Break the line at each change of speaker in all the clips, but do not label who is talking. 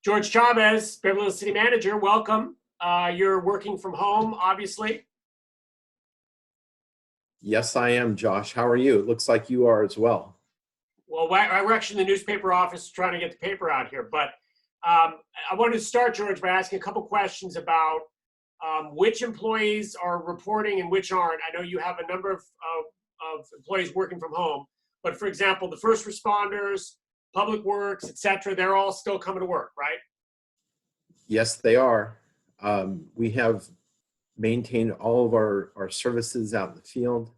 George Chavez, Beverly City Manager, welcome. You're working from home, obviously.
Yes, I am, Josh. How are you? It looks like you are as well.
Well, we're actually in the newspaper office trying to get the paper out here. But I wanted to start, George, by asking a couple questions about which employees are reporting and which aren't. I know you have a number of employees working from home. But for example, the first responders, public works, et cetera, they're all still coming to work, right?
Yes, they are. We have maintained all of our services out in the field.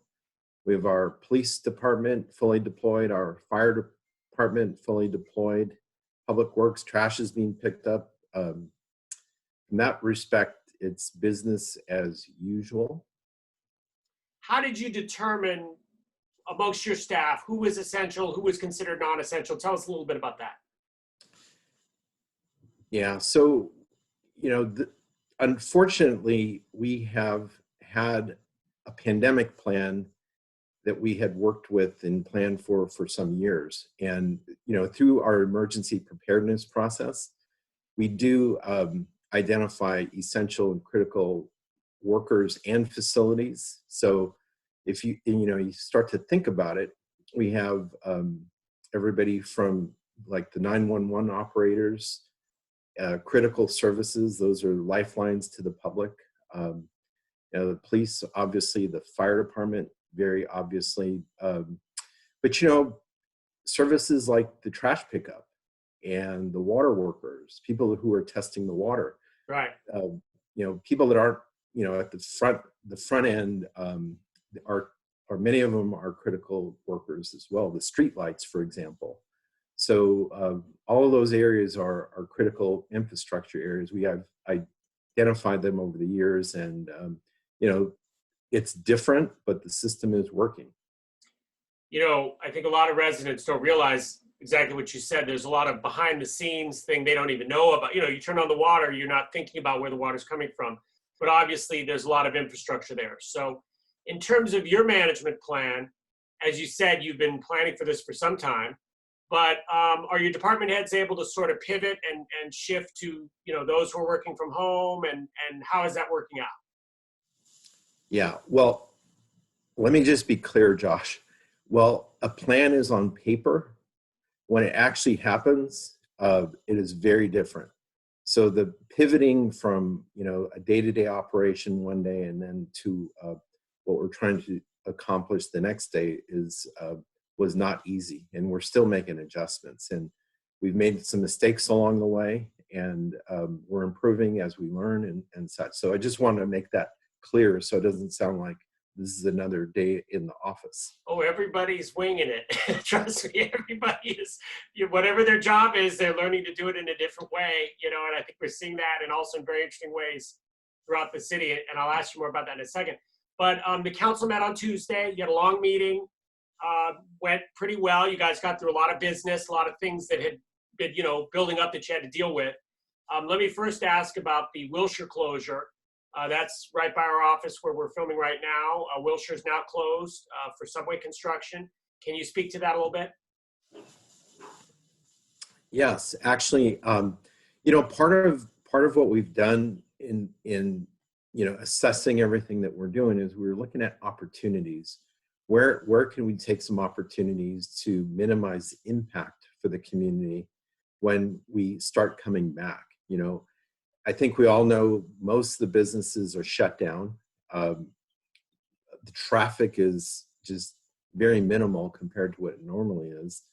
We have our police department fully deployed, our fire department fully deployed, public works, trash is being picked up. In that respect, it's business as usual.
How did you determine amongst your staff who was essential, who was considered non-essential? Tell us a little bit about that.
Yeah, so, unfortunately, we have had a pandemic plan that we had worked with and planned for some years. And, through our emergency preparedness process, we do identify essential and critical workers and facilities. So if you start to think about it, we have everybody from like the 911 operators, critical services, those are lifelines to the public. The police, obviously, the fire department, very obviously. But services like the trash pickup and the water workers, people who are testing the water.
Right.
People that aren't, at the front end are many of them are critical workers as well. The street lights, for example. So all of those areas are critical infrastructure areas. We have identified them over the years, and it's different, but the system is working.
I think a lot of residents don't realize exactly what you said. There's a lot of behind the scenes thing they don't even know about. You turn on the water, you're not thinking about where the water's coming from, but obviously there's a lot of infrastructure there. So in terms of your management plan, as you said, you've been planning for this for some time, but are your department heads able to sort of pivot and shift to, those who are working from home, and how is that working out?
Yeah, well, let me just be clear, Josh. Well, a plan is on paper. When it actually happens, it is very different. So the pivoting from, a day-to-day operation one day and then to what we're trying to accomplish the next day was not easy. And we're still making adjustments. And we've made some mistakes along the way, and we're improving as we learn and such. So I just wanted to make that clear so it doesn't sound like this is another day in the office.
Oh, everybody's winging it. Trust me, everybody is, whatever their job is, they're learning to do it in a different way, and I think we're seeing that, and also in very interesting ways throughout the city. And I'll ask you more about that in a second. But the council met on Tuesday. You had a long meeting, went pretty well. You guys got through a lot of business, a lot of things that had been, building up that you had to deal with. Let me first ask about the Wilshire closure. That's right by our office where we're filming right now. Wilshire is now closed for subway construction. Can you speak to that a little bit?
Yes, actually, part of what we've done in assessing everything that we're doing is we're looking at opportunities. Where can we take some opportunities to minimize the impact for the community when we start coming back? I think we all know most of the businesses are shut down. The traffic is just very minimal compared to what it normally is.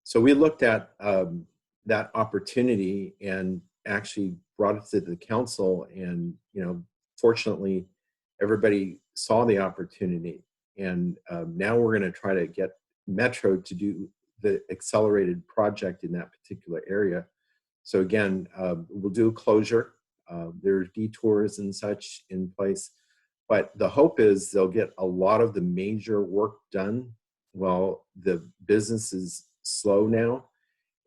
So we looked at that opportunity and actually brought it to the council. And, fortunately, everybody saw the opportunity. And now we're going to try to get Metro to do the accelerated project in that particular area. So again, we'll do a closure. There's detours and such in place, but the hope is they'll get a lot of the major work done while the business is slow now.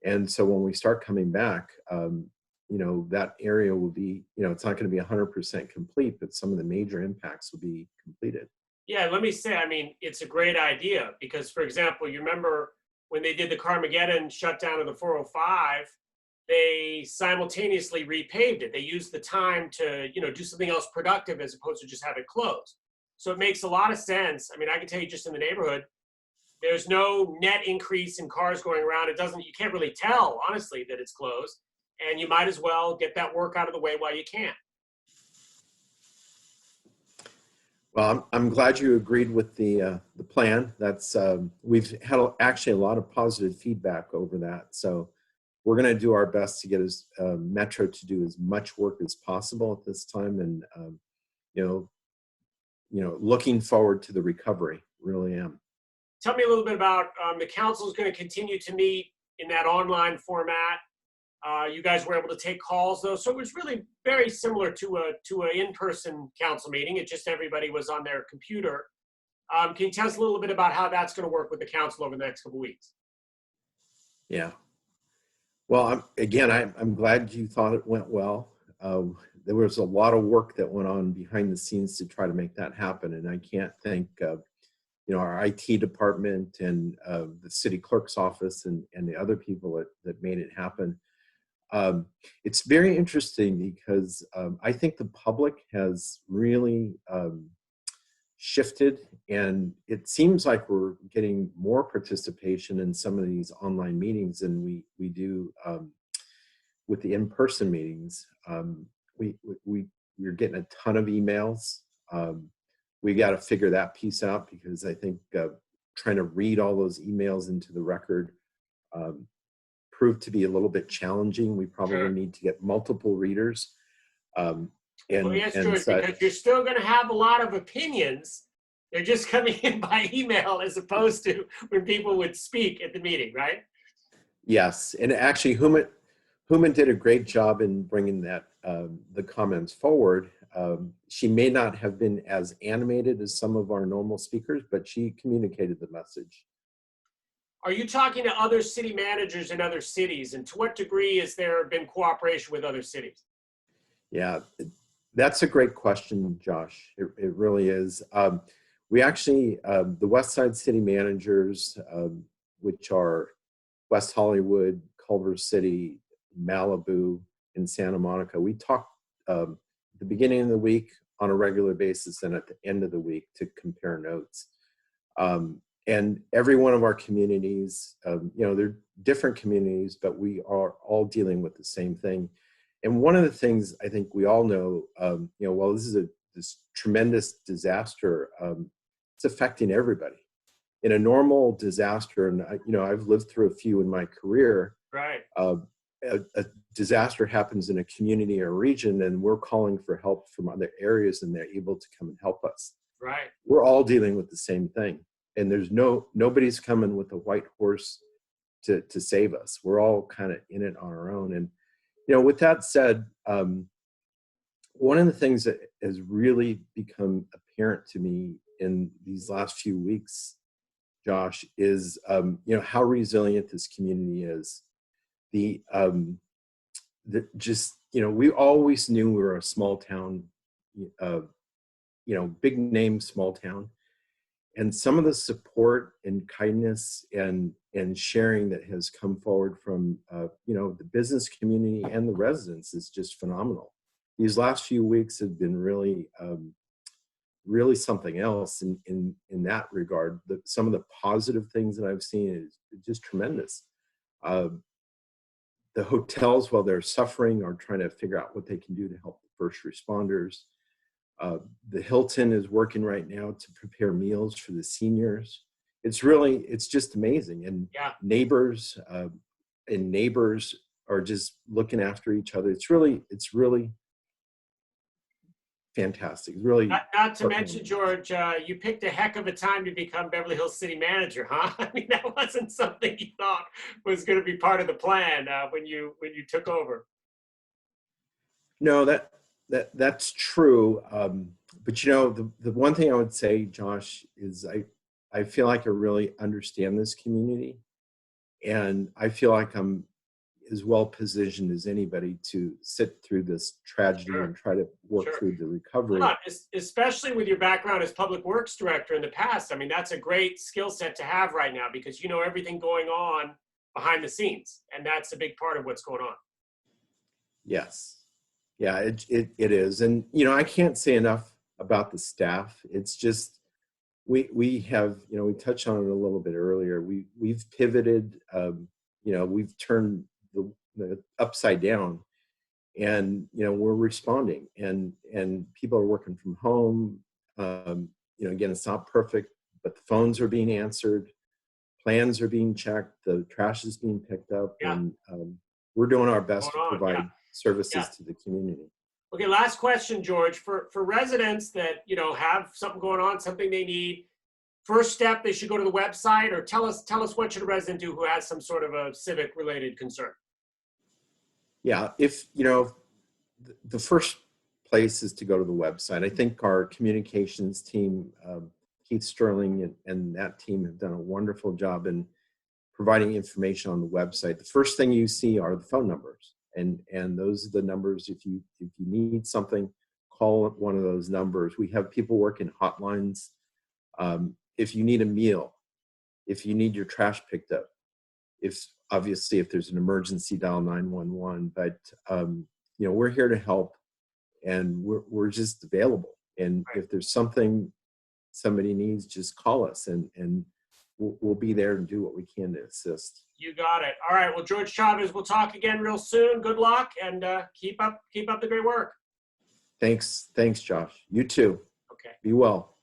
And so when we start coming back, that area will be, it's not going to be 100% complete, but some of the major impacts will be completed.
Yeah, let me say, it's a great idea because, for example, you remember when they did the Carmageddon shutdown of the 405, they simultaneously repaved it. They used the time to, do something else productive as opposed to just have it closed. So it makes a lot of sense. I mean, I can tell you just in the neighborhood, there's no net increase in cars going around. You can't really tell, honestly, that it's closed. And you might as well get that work out of the way while you can.
Well, I'm glad you agreed with the plan. That's we've had actually a lot of positive feedback over that. So we're going to do our best to get Metro to do as much work as possible at this time, and you looking forward to the recovery. Really am.
Tell me a little bit about the council is going to continue to meet in that online format. You guys were able to take calls though, so it was really very similar to an in-person council meeting. It just everybody was on their computer. Can you tell us a little bit about how that's going to work with the council over the next couple of weeks?
Yeah. Well, I'm glad you thought it went well. There was a lot of work that went on behind the scenes to try to make that happen, and I can't thank our IT department and the city clerk's office and the other people that made it happen. It's very interesting because I think the public has really shifted, and it seems like we're getting more participation in some of these online meetings than we do with the in-person meetings. We're getting a ton of emails. We got to figure that piece out, because I think trying to read all those emails into the record proved to be a little bit challenging. We probably need to get multiple readers.
Well, yes, George, because you're still going to have a lot of opinions. They're just coming in by email as opposed to when people would speak at the meeting, right?
Yes, and actually, Human did a great job in bringing that the comments forward. She may not have been as animated as some of our normal speakers, but she communicated the message.
Are you talking to other city managers in other cities, and to what degree has there been cooperation with other cities?
Yeah, that's a great question, Josh. It really is. We actually, the West Side city managers, which are West Hollywood, Culver City, Malibu, and Santa Monica, we talk at the beginning of the week on a regular basis and at the end of the week to compare notes. And every one of our communities, they're different communities, but we are all dealing with the same thing. And one of the things I think we all know, while this is this tremendous disaster, it's affecting everybody. In a normal disaster, and I've lived through a few in my career.
Right.
A disaster happens in a community or region, and we're calling for help from other areas, and they're able to come and help us.
Right.
We're all dealing with the same thing, and there's nobody's coming with a white horse to save us. We're all kind of in it on our own. And with that said, one of the things that has really become apparent to me in these last few weeks, Josh, is how resilient this community is. We always knew we were a small town, big name small town, and some of the support and kindness and sharing that has come forward from the business community and the residents is just phenomenal. These last few weeks have been really something else in that regard. Some of the positive things that I've seen is just tremendous. The hotels, while they're suffering, are trying to figure out what they can do to help the first responders. The Hilton is working right now to prepare meals for the seniors. It's just amazing. And neighbors are just looking after each other. It's really fantastic. It's really
not to mention, George, you picked a heck of a time to become Beverly Hills city manager, huh? I mean, that wasn't something you thought was going to be part of the plan when you took over.
No, that's true. But the one thing I would say, Josh, is I feel like I really understand this community, and I feel like I'm as well positioned as anybody to sit through this tragedy and try to work through the recovery.
Especially with your background as public works director in the past. I mean, that's a great skill set to have right now, because you know everything going on behind the scenes, and that's a big part of what's going on.
Yes. Yeah, it is. And, I can't say enough about the staff. It's just, we have, we touched on it a little bit earlier. We've pivoted, we've turned the upside down, and, we're responding, and people are working from home. Again, it's not perfect, but the phones are being answered, plans are being checked, the trash is being picked up,
Yeah.
and we're doing our best
Going
to
on.
provide
Yeah.
services
Yeah.
to the community.
Okay, last question, George. For residents that have something going on, something they need, first step, they should go to the website, or tell us what should a resident do who has some sort of a civic related concern.
Yeah, if the first place is to go to the website. I think our communications team, Keith Sterling and that team, have done a wonderful job in providing information on the website. The first thing you see are the phone numbers, and those are the numbers. If you need something, call one of those numbers. We have people working hotlines. If you need a meal, if you need your trash picked up, if there's an emergency, dial 911. But we're here to help, and we're just available. And
Right.
if there's something somebody needs, just call us, and we'll be there and do what we can to assist.
You got it. All right. Well, George Chavez, we'll talk again real soon. Good luck, and keep up the great work.
Thanks, Josh. You too.
Okay.
Be well.